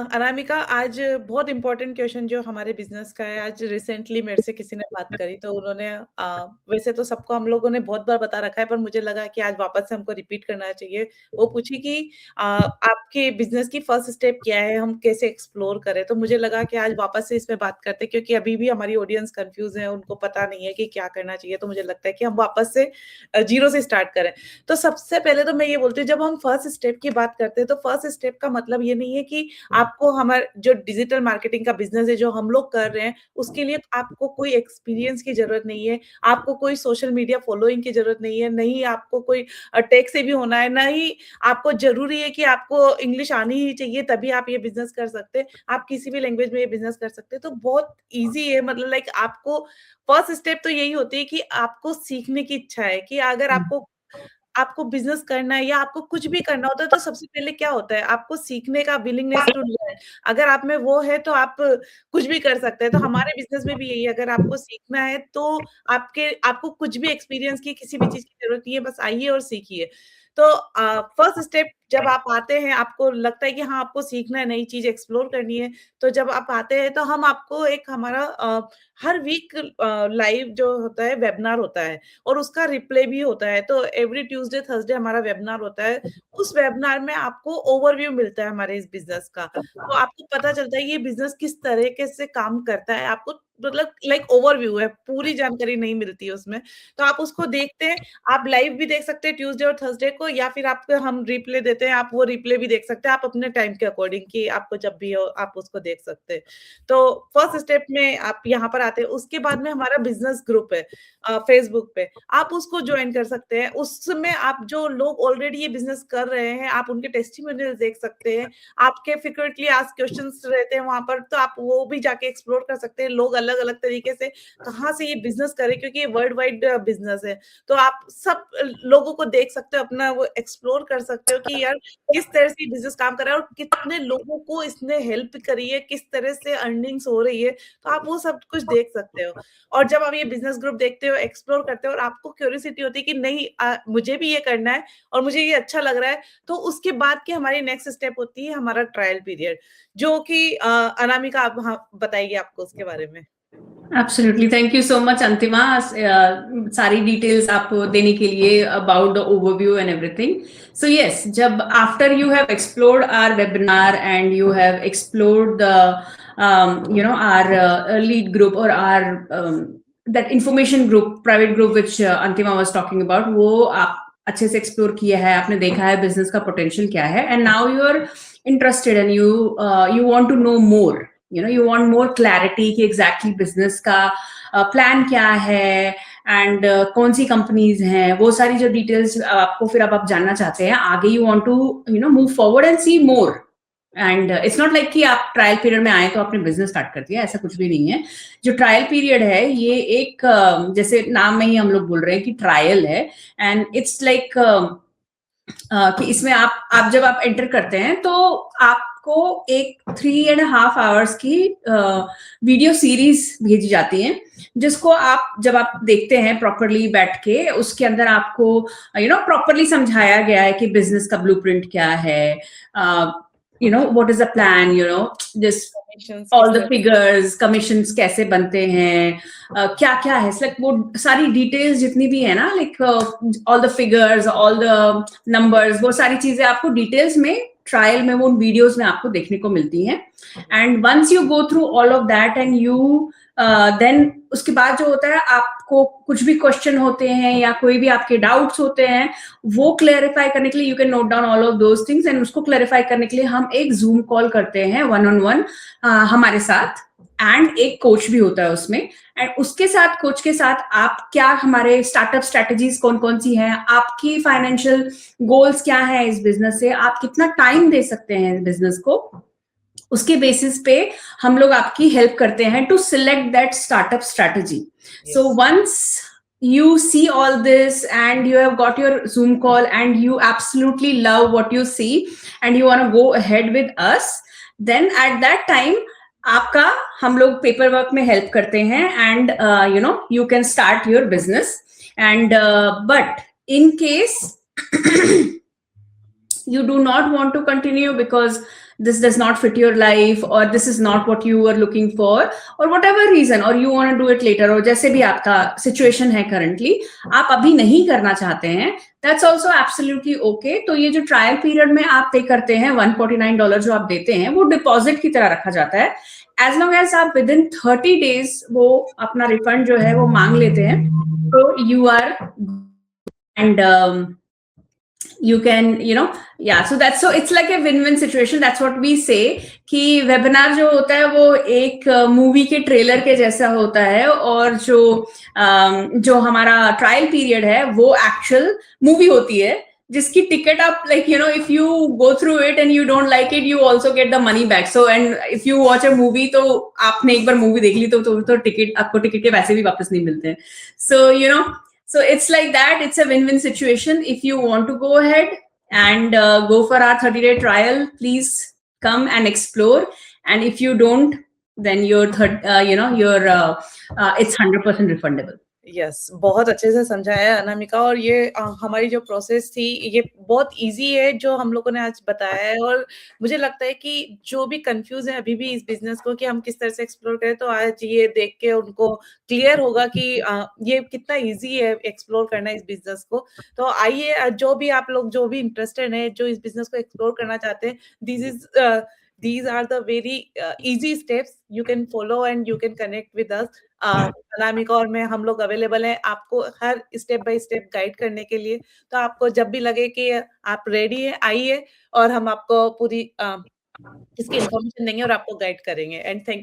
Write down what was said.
अनामिका, आज बहुत important question जो हमारे बिजनेस का है, आज रिसेंटली मेरे से किसी ने बात करी तो उन्होंने वैसे तो सबको हम लोगों ने बहुत बार बता रखा है, पर मुझे लगा कि आज वापस से हमको रिपीट करना चाहिए। वो पूछी कि आपके बिजनेस की फर्स्ट स्टेप क्या है, हम कैसे एक्सप्लोर करें? तो मुझे लगा कि आज वापस से इसमें बात करते हैं, क्योंकि अभी भी हमारी ऑडियंस कंफ्यूज है, उनको पता नहीं है कि क्या करना चाहिए। तो मुझे लगता है कि हम वापस से जीरो से स्टार्ट करें। तो सबसे पहले तो मैं ये बोलती हूँ, जब हम फर्स्ट स्टेप की बात करते हैं तो फर्स्ट स्टेप का मतलब ये नहीं है कि आपको हमार जो डिजिटल मार्केटिंग का बिज़नेस है, जो हम लोग कर रहे हैं, उसके लिए आपको कोई एक्सपीरियंस की ज़रूरत नहीं है, आपको कोई सोशल मीडिया फॉलोइंग की ज़रूरत नहीं है, नहीं आपको कोई टेक से भी होना है, ना ही आपको ज़रूरी है कि आपको इंग्लिश आनी ही चाहिए तभी आप ये बिज़नेस कर सकते हैं। आप किसी भी लैंग्वेज में ये बिज़नेस कर सकते हैं, तो बहुत ईज़ी है। मतलब लाइक आपको फर्स्ट स्टेप तो यही होती है कि आपको सीखने की इच्छा है, कि अगर आपको आपको बिज़नेस करना है या आपको कुछ भी करना होता है, तो सबसे पहले क्या होता है, आपको सीखने का विलिंगनेस टू लर्न। अगर आप में वो है, तो आप कुछ भी कर सकते हैं। तो हमारे बिज़नेस में भी यही है, अगर आपको सीखना है, तो आपको कुछ भी एक्सपीरियंस की, किसी भी चीज़ की ज़रूरत नहीं है, बस आइए और सीखिए। तो फर्स्ट स्टेप जब आप आते हैं, आपको लगता है कि हाँ, आपको सीखना है, नई चीज़ एक्सप्लोर करनी है, तो जब आप आते हैं, तो हम आपको एक हमारा हर वीक लाइव जो होता है, वेबिनार होता है। और उसका रिप्ले भी होता है। तो एवरी ट्यूसडे, थर्सडे हमारा वेबिनार होता है। उस वेबिनार में आपको ओवरव्यू मिलता है हमारे इस बिज़नेस का। तो आपको पता चलता है ये बिज़नेस किस तरीके से काम करता है। आपको मतलब लाइक ओवरव्यू है, पूरी जानकारी नहीं मिलती है उसमें। तो आप उसको देखते हैं, आप लाइव भी देख सकते हैं ट्यूसडे और थर्सडे को, या फिर आपको हम रिप्ले देते हैं, आप वो रिप्ले भी देख सकते हैं, आप अपने टाइम के अकॉर्डिंग, कि आपको जब भी हो आप उसको देख सकते हैं। तो फर्स्ट स्टेप में आप यहाँ पर आते हैं। उसके बाद में हमारा बिज़नेस ग्रुप है फेसबुक पे, आप उसको जॉइन कर सकते हैं। उसमें आप जो लोग ऑलरेडी ये बिज़नेस कर रहे हैं, आप उनके टेस्टिमोनियल देख सकते हैं। आपके फ्रीक्वेंटली आस्क्ड क्वेश्चंस रहते हैं वहाँ पर, तो आप वो भी जाके एक्सप्लोर कर सकते हैं। लोग अलग-अलग तरीके से कहाँ से ये बिज़नेस कर रहे हैं, क्योंकि ये वर्ल्ड वाइड बिज़नेस है। तो आप सब लोगों को देख सकते हो, अपना वो एक्सप्लोर कर सकते हो कि यार किस तरह से ये बिज़नेस काम कर रहा है और कितने लोगों को इसने हेल्प करी है, किस तरह से अर्निंग्स हो रही है। तो आप वो सब कुछ देख सकते हो। और जब आप ये बिज़नेस ग्रुप देखते हो, एक्सप्लोर करते हो और आपको क्यूरियोसिटी होती है कि नहीं मुझे भी ये करना है और मुझे ये अच्छा लग रहा है, तो उसके बाद की हमारी नेक्स्ट स्टेप होती है हमारा ट्रायल पीरियड, जो कि अनामिका आप हाँ, बताइए आपको उसके बारे में। Absolutely, thank you so much Antima, सारी डिटेल्स आप देने के लिए about the overview and everything. So yes, जब after you have explored our webinar and you have explored the our lead group or our that information group, private group which Antima was talking about, वो आप अच्छे से explore किया है, आपने देखा है बिजनेस का पोटेंशियल क्या है, and now you are interested and you want to know more, you want more clarity कि exactly business का प्लान क्या है, एंड कौन सी कंपनीज हैं, वो सारी जो डिटेल्स आपको फिर अब आप जानना चाहते हैं आगे, you want to move forward and see more. And it's not like कि आप ट्रायल पीरियड में आए तो आपने बिजनेस स्टार्ट कर दिया, ऐसा कुछ भी नहीं है. जो ट्रायल पीरियड है ये एक जैसे नाम में ही हम लोग बोल रहे हैं कि ट्रायल है, एंड इट्स लाइक कि इसमें आप जब आप एंटर करते हैं तो आपको एक 3.5 आवर्स की वीडियो सीरीज भेजी जाती है, जिसको आप जब आप देखते हैं प्रॉपरली बैठ के, उसके अंदर आपको प्रॉपरली समझाया गया है कि बिजनेस का ब्लूप्रिंट क्या है, what is the plan, just all the figures, commissions कैसे बनते हैं, क्या क्या है, like वो सारी डिटेल्स जितनी भी है ना, like all the figures, all the numbers, वो सारी चीजें आपको डिटेल्स में ट्रायल में वो उन वीडियोस में आपको देखने को मिलती हैं. And once you go through all of that and you then उसके बाद जो होता है, आपको कुछ भी क्वेश्चन होते हैं या कोई भी आपके डाउट्स होते हैं, वो क्लैरिफाई करने के लिए you can note down all of those things, and उसको क्लैरिफाई करने के लिए हम एक जूम कॉल करते हैं 1-on-1 हमारे साथ, एंड एक कोच भी होता है उसमें. एंड उसके साथ, कोच के साथ, आप क्या हमारे स्टार्टअप स्ट्रेटजीज कौन कौन सी हैं, आपकी फाइनेंशियल गोल्स क्या है इस बिजनेस से, आप कितना टाइम दे सकते हैं बिजनेस को, उसके बेसिस पे हम लोग आपकी हेल्प करते हैं to select that startup strategy. So once you see all this and you have got your Zoom call and you absolutely love what you see and you want to go ahead with us, then at that time आपका हम लोग paper work में help करते हैं, and you can start your business. And but in case you do not want to continue because this does not fit your life, or this is not what you were looking for, or whatever reason, or you want to do it later, or जैसे भी आपका situation है currently, आप अभी नहीं करना चाहते हैं, that's also absolutely okay. तो ये जो ट्रायल पीरियड में आप पे करते हैं $149 जो आप देते हैं, वो डिपॉजिट की तरह रखा जाता है. एज लॉन्ग एज आप विद इन 30 डेज वो अपना रिफंड जो है वो मांग लेते हैं, तो you are and you can, so it's like a win-win situation. That's what we say कि वेबिनार जो होता है वो एक मूवी के ट्रेलर के जैसा होता है, और जो हमारा ट्रायल पीरियड है वो एक्चुअल मूवी होती है, जिसकी टिकट आप if you go through it and you don't like it, you also get the money back. So and if you watch a movie, तो आपने एक बार मूवी देख ली तो टिकट, आपको टिकट के पैसे भी वापस नहीं मिलते हैं. So it's like that. It's a win-win situation. If you want to go ahead and go for our 30-day trial, please come and explore. And if you don't, then it's 100% refundable. Yes, बहुत अच्छे से समझाया अनामिका, और ये हमारी जो process थी ये बहुत ईज़ी है जो हम लोगों ने आज बताया है, और मुझे लगता है कि जो भी कन्फ्यूज़ है अभी भी इस बिज़नेस को कि हम किस तरह से एक्सप्लोर करें, तो आज ये देख के उनको क्लियर होगा कि ये कितना ईज़ी है एक्सप्लोर करना इस बिज़नेस को। तो आइए, जो भी आप लोग जो भी इंटरेस्टेड हैं, जो इस बिज़नेस को एक्सप्लोर करना चाहते हैं, these are the very easy steps you can follow and you can connect with us. Anamika और मैं, हम लोग अवेलेबल हैं आपको हर स्टेप बाय स्टेप गाइड करने के लिए। तो आपको जब भी लगे कि आप रेडी हैं, आइए और हम आपको पूरी इसकी इन्फॉर्मेशन देंगे और आपको गाइड करेंगे। And thank you